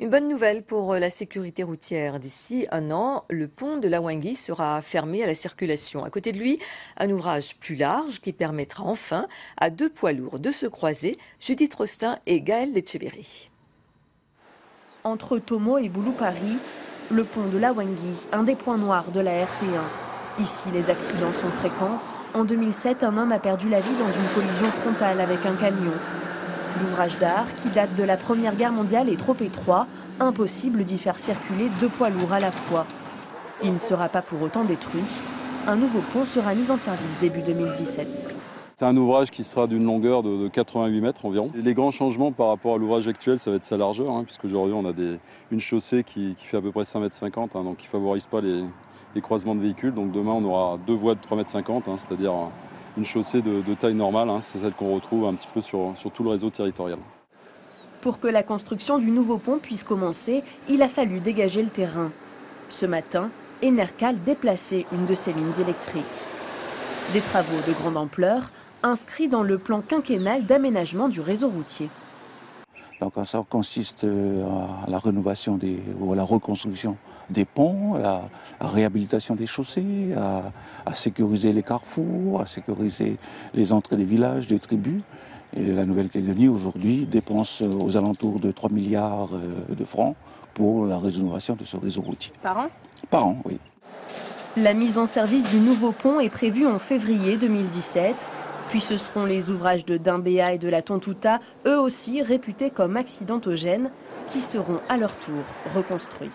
Une bonne nouvelle pour la sécurité routière. D'ici un an, le pont de Lawangui sera fermé à la circulation. À côté de lui, un ouvrage plus large qui permettra enfin à deux poids lourds de se croiser, Judith Rostin et Gaël Lecheverry. Entre Tomo et Boulou-Paris, le pont de Lawangui, un des points noirs de la RT1. Ici, les accidents sont fréquents. En 2007, un homme a perdu la vie dans une collision frontale avec un camion. L'ouvrage d'art, qui date de la Première Guerre mondiale, est trop étroit, impossible d'y faire circuler deux poids lourds à la fois. Il ne sera pas pour autant détruit. Un nouveau pont sera mis en service début 2017. C'est un ouvrage qui sera d'une longueur de 88 mètres environ. Et les grands changements par rapport à l'ouvrage actuel, ça va être sa largeur, puisqu'aujourd'hui on a une chaussée qui fait à peu près 5,50 m, donc qui ne favorise pas les croisements de véhicules. Donc demain on aura deux voies de 3,50 m, c'est-à-dire une chaussée de taille normale, c'est celle qu'on retrouve un petit peu sur tout le réseau territorial. Pour que la construction du nouveau pont puisse commencer, il a fallu dégager le terrain. Ce matin, Enercal déplaçait une de ses lignes électriques. Des travaux de grande ampleur inscrits dans le plan quinquennal d'aménagement du réseau routier. Donc ça consiste à la rénovation ou à la reconstruction des ponts, à la réhabilitation des chaussées, à sécuriser les carrefours, à sécuriser les entrées des villages, des tribus. Et la Nouvelle-Calédonie aujourd'hui dépense aux alentours de 3 milliards de francs pour la rénovation de ce réseau routier. Par an ? Par an, oui. La mise en service du nouveau pont est prévue en février 2017. Puis ce seront les ouvrages de Dimbéa et de la Tontouta, eux aussi réputés comme accidentogènes, qui seront à leur tour reconstruits.